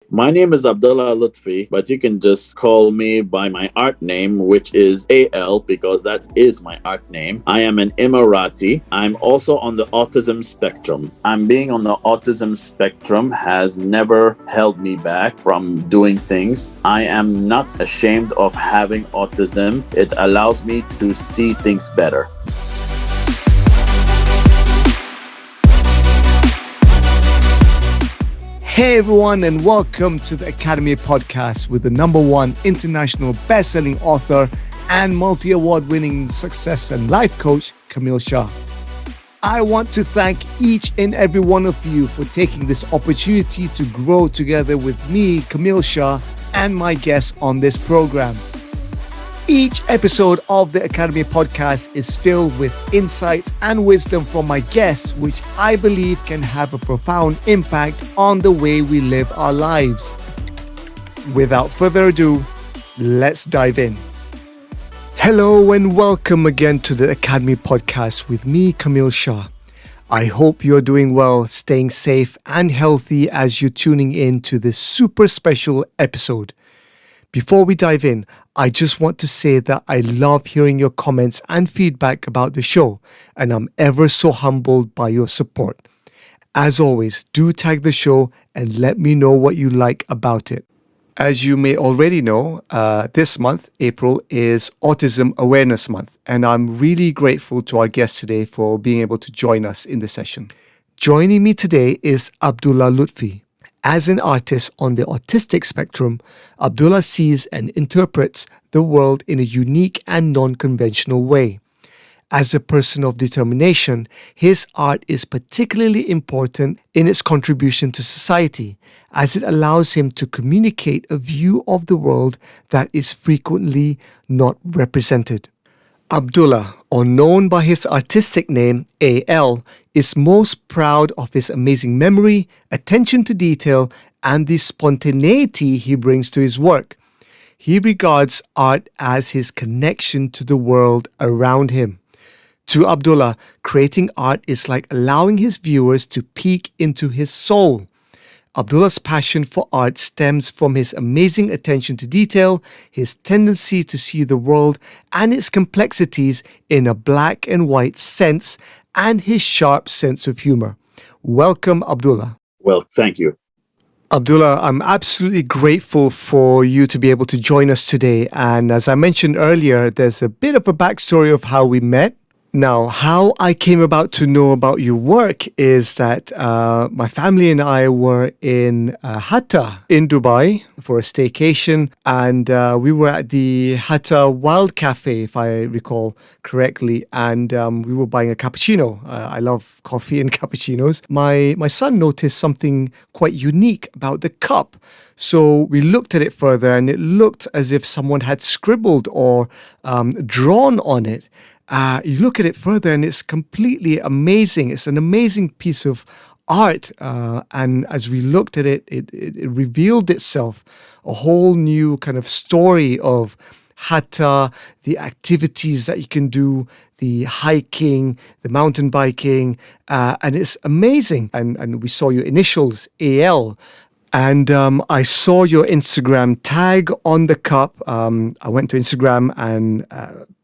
My name is Abdulla Lutfi, but you can just call me by my art name, which is AL, because that is my art name. I am an Emirati. I'm also on the autism spectrum. I'm being on the autism spectrum has never held me back from doing things. I am not ashamed of having autism. It allows me to see things better. Hey everyone, and welcome to the Academy podcast with the number one international best-selling author and multi-award winning success and life coach, Kamil Shah. I want to thank each and every one of you for taking this opportunity to grow together with me, Kamil Shah, and my guests on this program. Each episode of the Academy podcast is filled with insights and wisdom from my guests, which I believe can have a profound impact on the way we live our lives. Without further ado, let's dive in. Hello and welcome again to the Academy podcast with me, Kamil Shah. I hope you're doing well, staying safe and healthy as you're tuning in to this super special episode. Before we dive in, I just want to say that I love hearing your comments and feedback about the show, and I'm ever so humbled by your support. As always, do tag the show and let me know what you like about it. As you may already know, this month, April, is Autism Awareness Month, and I'm really grateful to our guest today for being able to join us in the session. Joining me today is Abdulla Lutfi. As an artist on the autistic spectrum, Abdulla sees and interprets the world in a unique and non-conventional way. As a person of determination, his art is particularly important in its contribution to society, as it allows him to communicate a view of the world that is frequently not represented. Abdulla, or known by his artistic name AL, is most proud of his amazing memory, attention to detail, and the spontaneity he brings to his work. He regards art as his connection to the world around him. To Abdulla, creating art is like allowing his viewers to peek into his soul. Abdulla's passion for art stems from his amazing attention to detail, his tendency to see the world and its complexities in a black and white sense, and his sharp sense of humor. Welcome, Abdulla. Well, thank you. Abdulla, I'm absolutely grateful for you to be able to join us today. And as I mentioned earlier, there's a bit of a backstory of how we met. Now, how I came about to know about your work is that my family and I were in Hatta in Dubai for a staycation, and we were at the Hatta Wild Cafe, if I recall correctly, and we were buying a cappuccino. I love coffee and cappuccinos. My son noticed something quite unique about the cup. So we looked at it further, and it looked as if someone had scribbled or drawn on it. You look at it further and it's completely amazing. It's an amazing piece of art. And as we looked at it, it revealed itself a whole new kind of story of Hatta, the activities that you can do, the hiking, the mountain biking, and it's amazing. And we saw your initials, AL. And I saw your Instagram tag on the cup. I went to Instagram and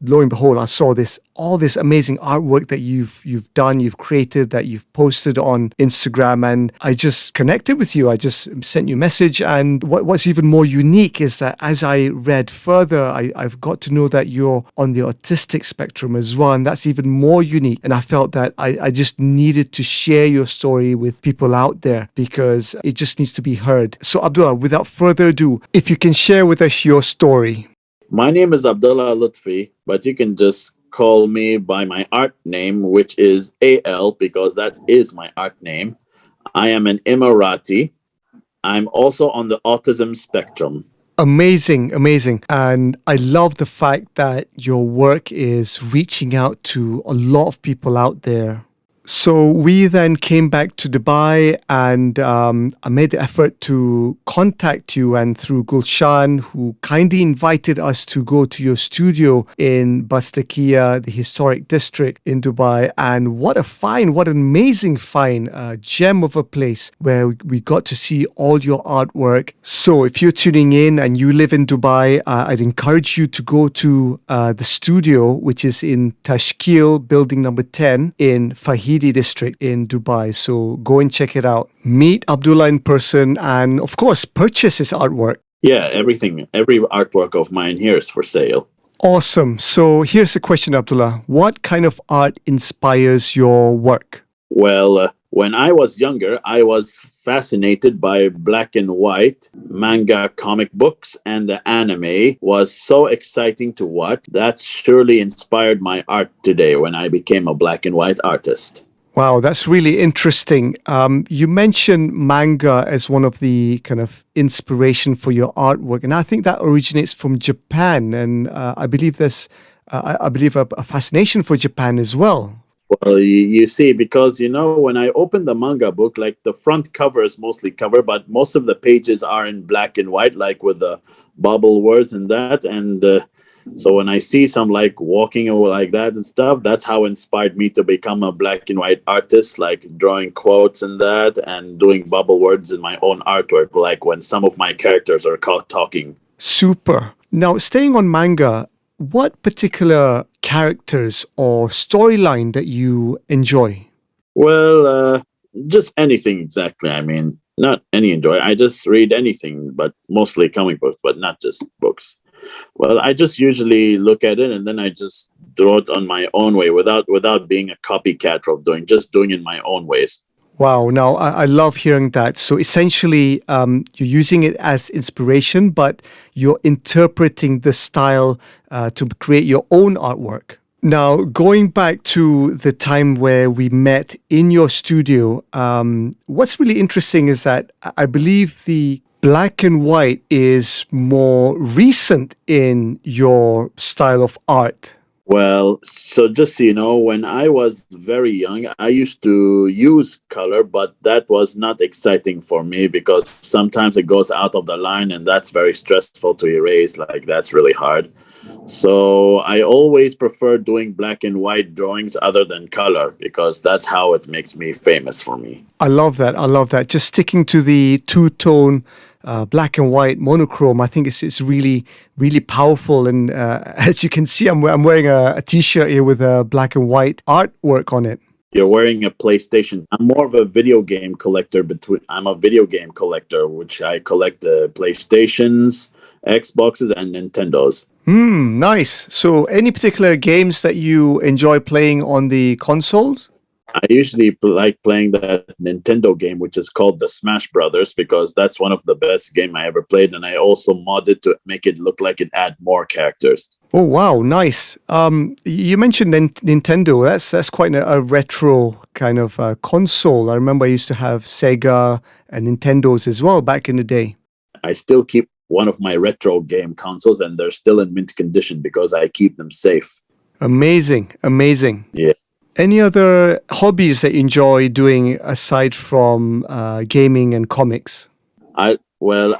lo and behold, I saw all this amazing artwork that you've done, you've created, that you've posted on Instagram, and I just connected with you. I just sent you a message, and what's even more unique is that as I read further, I've got to know that you're on the autistic spectrum as well, and that's even more unique. And I felt that I just needed to share your story with people out there because it just needs to be heard. So Abdullah, without further ado, if you can share with us your story. My name is Abdulla Lutfi, but you can just call me by my art name, which is AL, because that is my art name. I am an Emirati. I'm also on the autism spectrum. Amazing. And I love the fact that your work is reaching out to a lot of people out there. So we then came back to Dubai, and I made the effort to contact you, and through Gulshan, who kindly invited us to go to your studio in Bastakia, the historic district in Dubai. And what a find, what an amazing find, a gem of a place where we got to see all your artwork. So if you're tuning in and you live in Dubai, I'd encourage you to go to the studio, which is in Tashkil, building number 10 in Fahidi district in Dubai. So go and check it out. Meet Abdullah in person and, of course, purchase his artwork. Yeah, everything, every artwork of mine here is for sale. Awesome. So here's a question, Abdullah. What kind of art inspires your work? Well, when I was younger, I was fascinated by black and white manga comic books, and the anime was so exciting to watch. That surely inspired my art today when I became a black and white artist. Wow, that's really interesting. You mentioned manga as one of the kind of inspiration for your artwork, and I think that originates from Japan. And I believe I believe a fascination for Japan as well. Well, you see, because when I open the manga book, like the front cover is mostly cover, but most of the pages are in black and white, like with the bubble words and that. And so when I see some like walking or like that and stuff, that's how inspired me to become a black and white artist, like drawing quotes and that, and doing bubble words in my own artwork, like when some of my characters are caught talking. Super. Now, staying on manga, what particular characters or storyline that you enjoy? Well, just anything exactly. I mean, not any enjoy. I just read anything, but mostly comic books, but not just books. Well, I just usually look at it and then I just draw it on my own way without being a copycat of doing it in my own ways. Wow. Now, I love hearing that. So essentially, you're using it as inspiration, but you're interpreting the style to create your own artwork. Now, going back to the time where we met in your studio, what's really interesting is that I believe the black and white is more recent in your style of art. Well, so just so you know, when I was very young, I used to use color, but that was not exciting for me because sometimes it goes out of the line and that's very stressful to erase. Like, that's really hard. So I always prefer doing black and white drawings other than color because that's how it makes me famous for me. I love that. I love that. Just sticking to the two-tone black and white monochrome, I think it's really, really powerful. And as you can see, I'm wearing a t-shirt here with a black and white artwork on it. You're wearing a PlayStation. I'm more of a video game collector. I'm a video game collector, which I collect the PlayStations, Xboxes, and Nintendos. Nice. So any particular games that you enjoy playing on the consoles? I usually like playing that Nintendo game, which is called the Smash Brothers, because that's one of the best game I ever played. And I also modded to make it look like it had more characters. Oh, wow. Nice. You mentioned Nintendo. That's quite a retro kind of console. I remember I used to have Sega and Nintendos as well back in the day. I still keep one of my retro game consoles, and they're still in mint condition because I keep them safe. Amazing. Amazing. Yeah. Any other hobbies that you enjoy doing aside from gaming and comics? I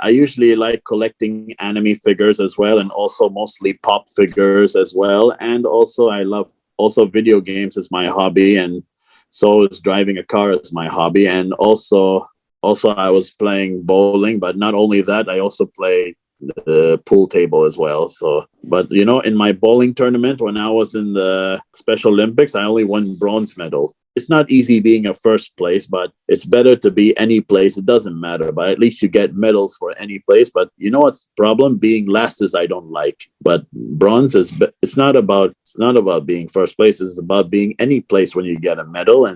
usually like collecting anime figures as well, and also mostly pop figures as well. And also I love video games as my hobby, and so is driving a car as my hobby. And also I was playing bowling, but not only that, I also play the pool table as well. So, but in my bowling tournament when I was in the Special Olympics, I only won bronze medal. It's not easy being a first place, but it's better to be any place. It doesn't matter, but at least you get medals for any place. But you know what's the problem? Being last is I don't like. But bronze is it's not about being first place. It's about being any place when you get a medal.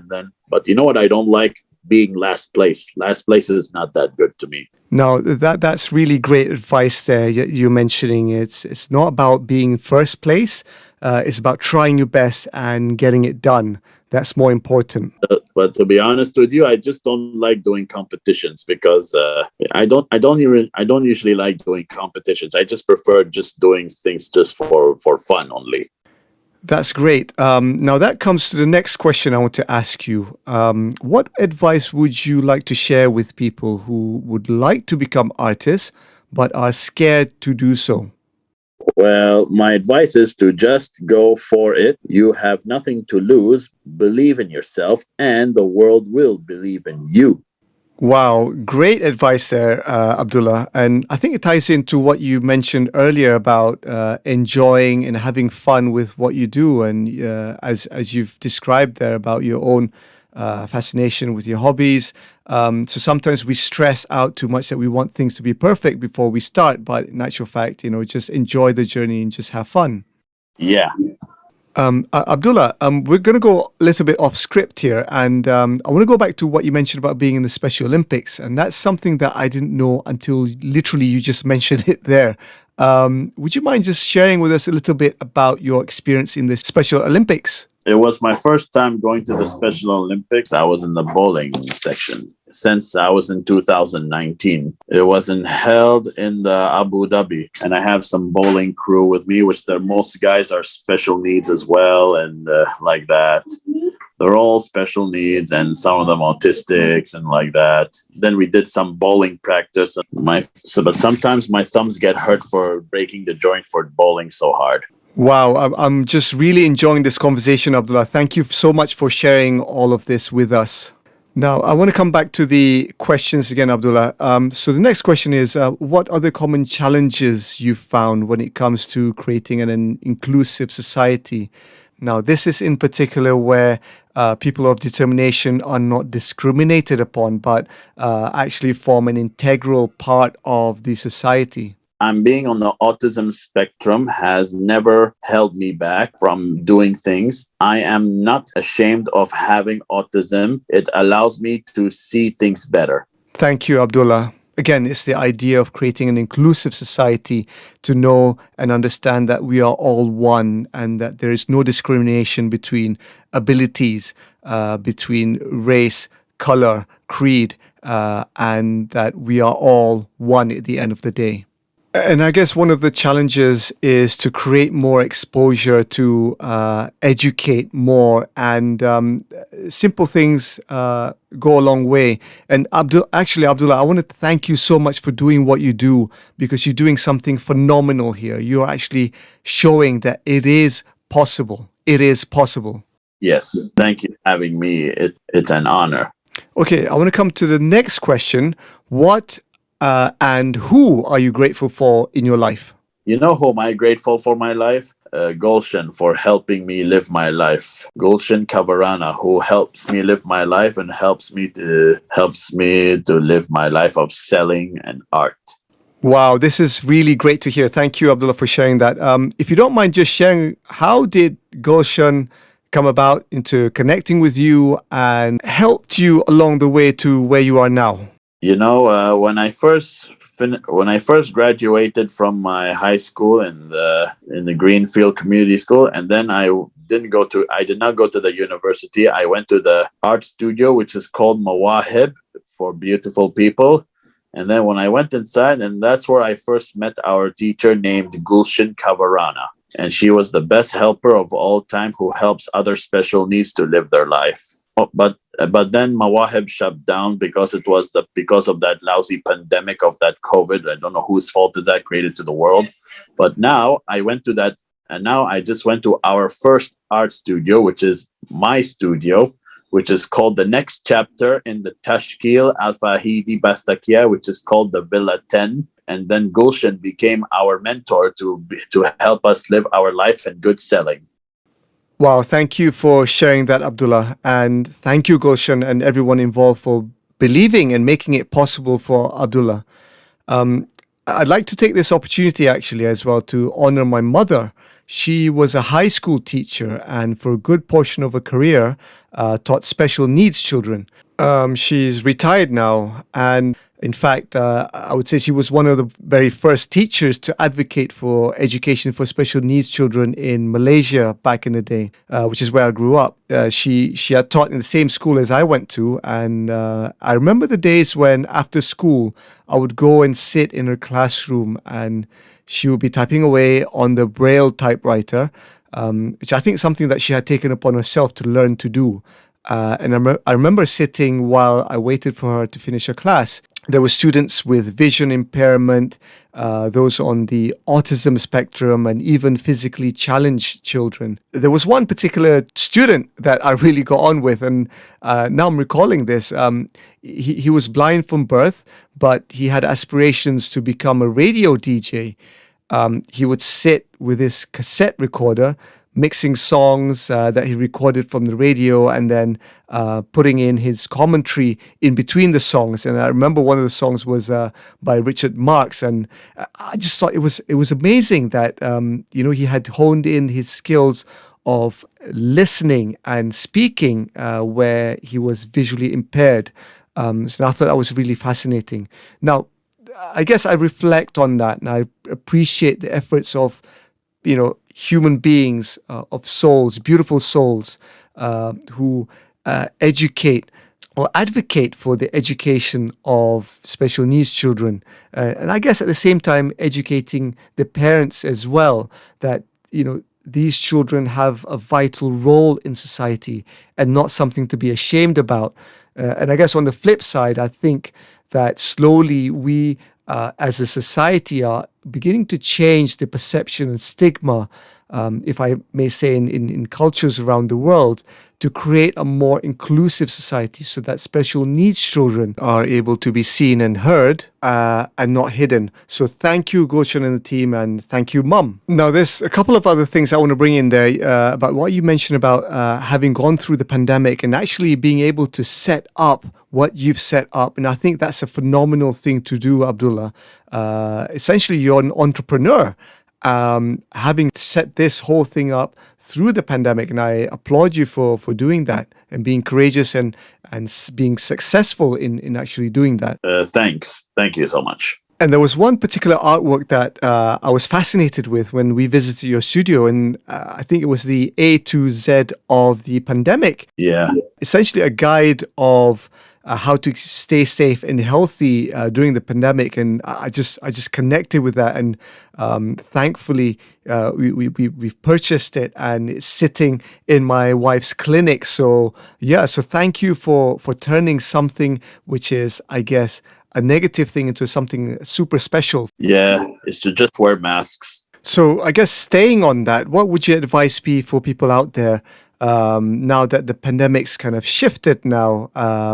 But you know what I don't like? Being last place. Last place is not that good to me. No, that's really great advice there. You're mentioning it's not about being first place. It's about trying your best and getting it done. That's more important. But to be honest with you, I just don't like doing competitions because I don't usually like doing competitions. I just prefer just doing things just for fun only. That's great. Now that comes to the next question I want to ask you. What advice would you like to share with people who would like to become artists but are scared to do so? Well, my advice is to just go for it. You have nothing to lose. Believe in yourself, and the world will believe in you. Wow, great advice there, Abdullah. And I think it ties into what you mentioned earlier about enjoying and having fun with what you do. And as you've described there about your own fascination with your hobbies. So sometimes we stress out too much that we want things to be perfect before we start. But in actual fact, just enjoy the journey and just have fun. Yeah. Abdullah, we're going to go a little bit off script here, and I want to go back to what you mentioned about being in the Special Olympics, and that's something that I didn't know until literally you just mentioned it there. Would you mind just sharing with us a little bit about your experience in the Special Olympics? It was my first time going to the Special Olympics. I was in the bowling section since I was in 2019. It wasn't held in the Abu Dhabi, and I have some bowling crew with me, which most guys are special needs as well, and like that. They're all special needs, and some of them autistics and like that. Then we did some bowling practice. But sometimes my thumbs get hurt for breaking the joint for bowling so hard. Wow, I'm just really enjoying this conversation, Abdullah. Thank you so much for sharing all of this with us. Now, I want to come back to the questions again, Abdullah. So the next question is, what are the common challenges you found when it comes to creating an inclusive society? Now, this is in particular where people of determination are not discriminated upon, but actually form an integral part of the society. I'm being on the autism spectrum has never held me back from doing things. I am not ashamed of having autism. It allows me to see things better. Thank you, Abdullah. Again, it's the idea of creating an inclusive society to know and understand that we are all one and that there is no discrimination between abilities, between race, color, creed, and that we are all one at the end of the day. And I guess one of the challenges is to create more exposure, to educate more, and simple things go a long way. And Abdullah, I want to thank you so much for doing what you do, because you're doing something phenomenal here. You're actually showing that it is possible. It is possible. Yes, thank you for having me. It's an honor. Okay, I want to come to the next question. What and who are you grateful for in your life? You know who am I grateful for my life? Gulshan for helping me live my life. Gulshan Kavarana, who helps me live my life and helps me to live my life of selling and art. Wow, this is really great to hear. Thank you, Abdullah, for sharing that. If you don't mind just sharing, how did Gulshan come about into connecting with you and helped you along the way to where you are now? You know, when I first graduated from my high school in the Greenfield Community School, and then I did not go to the university. I went to the art studio, which is called Mawahib for beautiful people. And then when I went inside, and that's where I first met our teacher named Gulshan Kavarana. And she was the best helper of all time who helps other special needs to live their life. But then Mawahib shut down because because of that lousy pandemic of that COVID. I don't know whose fault is that created to the world. But now I went to that, and now I just went to our first art studio, which is my studio, which is called the next chapter in the Tashkil Al Fahidi Bastakia, which is called the Villa 10. And then Gulshan became our mentor to help us live our life in good selling. Wow, thank you for sharing that, Abdullah. And thank you, Gulshan, and everyone involved for believing and making it possible for Abdullah. I'd like to take this opportunity actually as well to honor my mother. She was a high school teacher and for a good portion of her career taught special needs children. She's retired now, and in fact, I would say she was one of the very first teachers to advocate for education for special needs children in Malaysia back in the day, which is where I grew up. She had taught in the same school as I went to, and I remember the days when after school I would go and sit in her classroom, and she would be typing away on the Braille typewriter. which I think is something that she had taken upon herself to learn to do. I remember sitting while I waited for her to finish her class. There were students with vision impairment, those on the autism spectrum, and even physically challenged children. There was one particular student that I really got on with, and now I'm recalling this. He was blind from birth, but he had aspirations to become a radio DJ. He would sit with his cassette recorder, mixing songs that he recorded from the radio, and then putting in his commentary in between the songs. And I remember one of the songs was by Richard Marx, and I just thought it was amazing that he had honed in his skills of listening and speaking where he was visually impaired. So I thought that was really fascinating. Now, I guess I reflect on that, and I appreciate the efforts of human beings, of souls, beautiful souls, who educate or advocate for the education of special needs children. And I guess at the same time, educating the parents as well, that, these children have a vital role in society and not something to be ashamed about. And I guess on the flip side, I think that slowly we, as a society, are beginning to change the perception and stigma, if I may say, in cultures around the world, to create a more inclusive society so that special needs children are able to be seen and heard and not hidden. So thank you, Gulshan and the team, and thank you, Mum. Now, there's a couple of other things I want to bring in there about what you mentioned about having gone through the pandemic and actually being able to set up what you've set up. And I think that's a phenomenal thing to do, Abdullah. Essentially, you're an entrepreneur, having set this whole thing up through the pandemic. And I applaud you for doing that and being courageous and being successful in actually doing that. Thanks. Thank you so much. And there was one particular artwork that I was fascinated with when we visited your studio, and I think it was the A to Z of the pandemic. Yeah. Essentially a guide of how to stay safe and healthy during the pandemic, and I just connected with that, and thankfully we've purchased it, and it's sitting in my wife's clinic. So thank you for turning something which is, I guess, a negative thing into something super special. Yeah, it's to just wear masks. So I guess staying on that, what would your advice be for people out there now that the pandemic's kind of shifted now,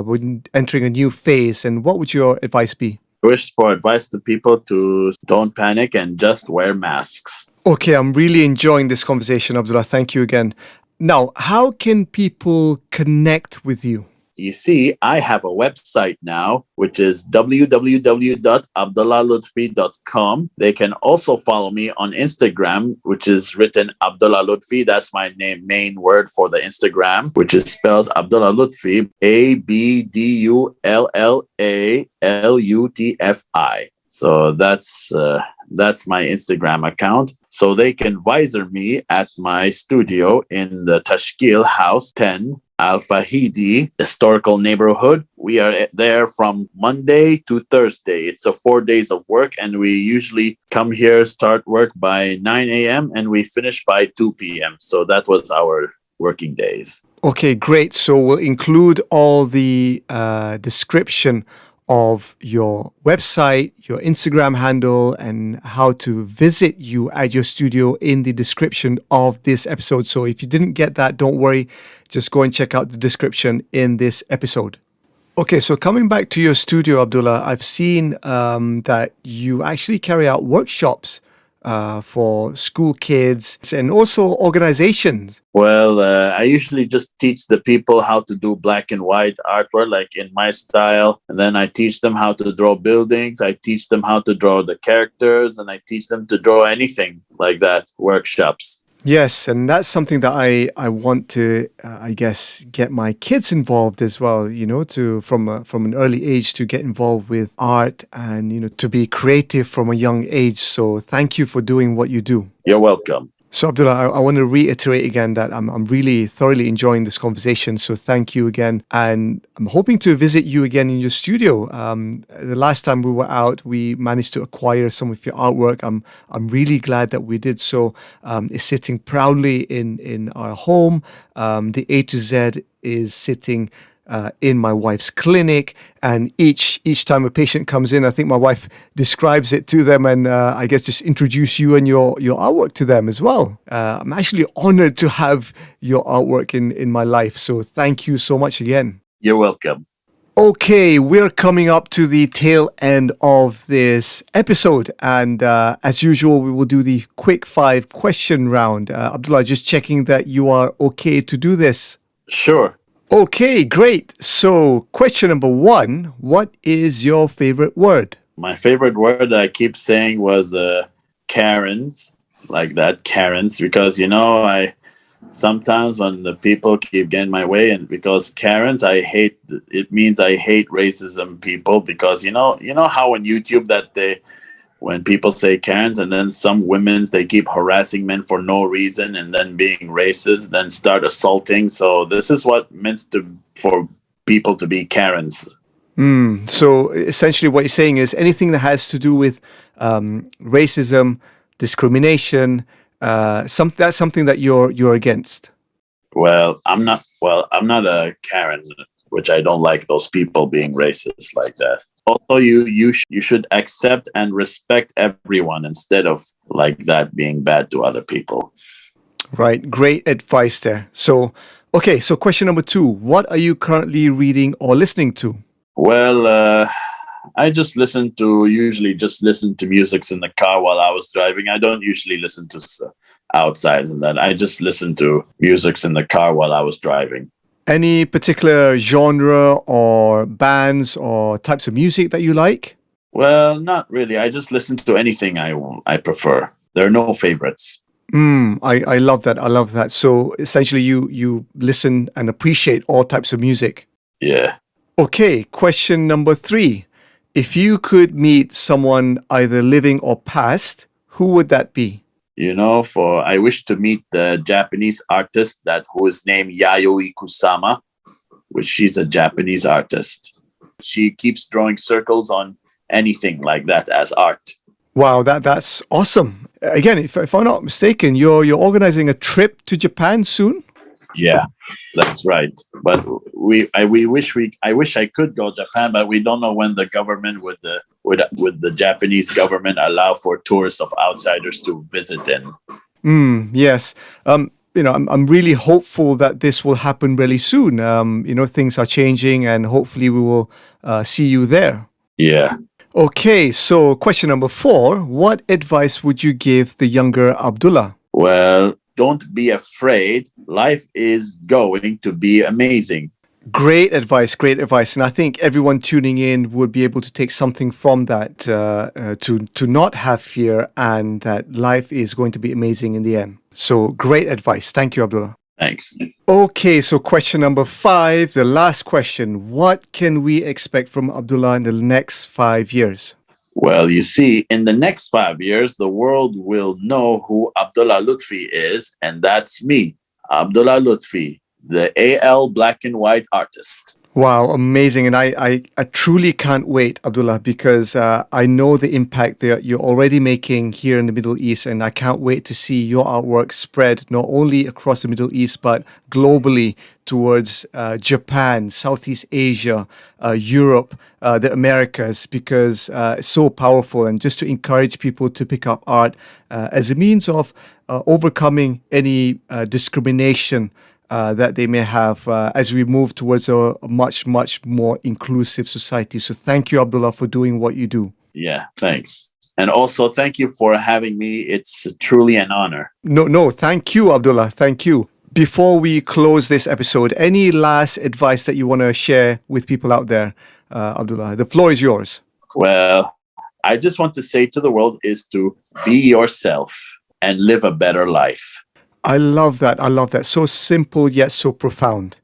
we're entering a new phase, and what would your advice be? I wish for advice to people to don't panic and just wear masks. Okay, I'm really enjoying this conversation, Abdullah. Thank you again. Now, how can people connect with you? You see, I have a website now, which is www.abdullalutfi.com. They can also follow me on Instagram, which is written Abdulla Lutfi. That's my name, main word for the Instagram, which is spells Abdulla Lutfi, ABDULLALUTFI. So that's my Instagram account. So they can visor me at my studio in the Tashkil House 10, Al Fahidi Historical Neighborhood. We are there from Monday to Thursday. It's 4 days of work, and we usually come here, start work by 9 a.m. and we finish by 2 p.m. So that was our working days. Okay, great. So we'll include all the description of your website, your Instagram handle, and how to visit you at your studio in the description of this episode. So if you didn't get that, don't worry. Just go and check out the description in this episode. Okay, so coming back to your studio, Abdullah, I've seen that you actually carry out workshops for school kids and also organizations. Well, I usually just teach the people how to do black and white artwork, like in my style. And then I teach them how to draw buildings. I teach them how to draw the characters, and I teach them to draw anything like that, workshops. Yes, and that's something that I want to, I guess, get my kids involved as well, to from an early age to get involved with art and, to be creative from a young age. So thank you for doing what you do. You're welcome. So, Abdullah, I want to reiterate again that I'm really thoroughly enjoying this conversation. So, thank you again. And I'm hoping to visit you again in your studio. The last time we were out, we managed to acquire some of your artwork. I'm really glad that we did so. It's sitting proudly in our home. The A to Z is sitting in my wife's clinic, and each time a patient comes in, I think my wife describes it to them, and I guess just introduce you and your artwork to them as well. I'm actually honored to have your artwork in my life, so thank you so much again. You're welcome. Okay, we're coming up to the tail end of this episode, and as usual, we will do the quick 5 question round. Abdullah, just checking that you are okay to do this. Sure. Okay, great. So, question number 1, what is your favorite word? My favorite word that I keep saying was Karens, like that, Karens, because, I sometimes when the people keep getting my way, and because Karens, it means I hate racism people, because, you know how on YouTube when people say Karens, and then some women, they keep harassing men for no reason and then being racist, then start assaulting. So this is what means for people to be Karens. So essentially what you're saying is anything that has to do with racism, discrimination, that's something that you're against. Well, I'm not a Karen, which I don't like those people being racist like that. Also, you should accept and respect everyone instead of like that being bad to other people. Right. Great advice there. So, okay. So question number 2, what are you currently reading or listening to? Well, I usually just listen to music in the car while I was driving. I don't usually listen to outside and that. I just listen to music in the car while I was driving. Any particular genre or bands or types of music that you like? Well, not really. I just listen to anything I prefer. There are no favorites. I love that. I love that. So essentially you listen and appreciate all types of music. Yeah. Okay, question number 3. If you could meet someone either living or past, who would that be? I wish to meet the Japanese artist who is named Yayoi Kusama, which she's a Japanese artist. She keeps drawing circles on anything like that as art. Wow, that's awesome. Again, if I'm not mistaken, you're organizing a trip to Japan soon? Yeah, that's right. But I wish I could go to Japan, but we don't know when the government would the Japanese government allow for tourists of outsiders to visit in. Yes. I'm really hopeful that this will happen really soon. Things are changing, and hopefully we will see you there. Yeah. Okay, so question number 4, what advice would you give the younger Abdullah? Well, don't be afraid. Life is going to be amazing. Great advice, great advice. And I think everyone tuning in would be able to take something from that, to not have fear, and that life is going to be amazing in the end. So great advice. Thank you, Abdullah. Thanks. Okay, so question number 5, the last question. What can we expect from Abdullah in the next 5 years? Well, you see, in the next 5 years, the world will know who Abdulla Lutfi is, and that's me, Abdulla Lutfi, the AL black and white artist. Wow, amazing. And I truly can't wait, Abdullah, because I know the impact that you're already making here in the Middle East, and I can't wait to see your artwork spread not only across the Middle East, but globally towards Japan, Southeast Asia, Europe, the Americas, because it's so powerful. And just to encourage people to pick up art as a means of overcoming any discrimination that they may have as we move towards a much, much more inclusive society. So thank you, Abdullah, for doing what you do. Yeah, thanks. And also, thank you for having me. It's truly an honor. No, thank you, Abdullah. Thank you. Before we close this episode, any last advice that you want to share with people out there, Abdullah? The floor is yours. Well, I just want to say to the world is to be yourself and live a better life. I love that. I love that. So simple yet so profound.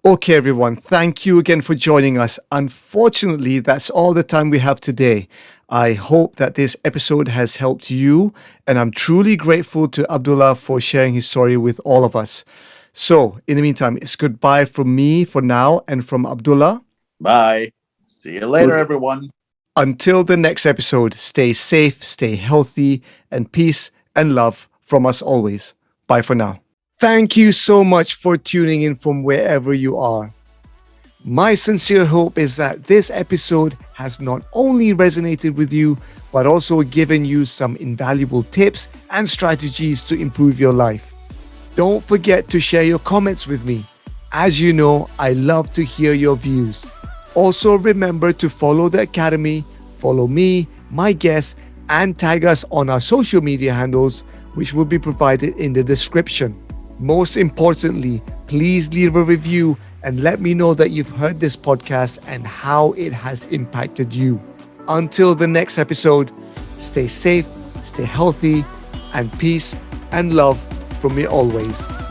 Okay, everyone. Thank you again for joining us. Unfortunately, that's all the time we have today. I hope that this episode has helped you, and I'm truly grateful to Abdullah for sharing his story with all of us. So, in the meantime, it's goodbye from me for now and from Abdullah. Bye. See you later, everyone. Until the next episode, stay safe, stay healthy, and peace and love from us always. Bye for now. Thank you so much for tuning in from wherever you are. My sincere hope is that this episode has not only resonated with you, but also given you some invaluable tips and strategies to improve your life. Don't forget to share your comments with me. As you know, I love to hear your views. Also, remember to follow the Academy, follow me, my guests, and tag us on our social media handles, which will be provided in the description. Most importantly, please leave a review and let me know that you've heard this podcast and how it has impacted you. Until the next episode, stay safe, stay healthy, and peace and love from me always.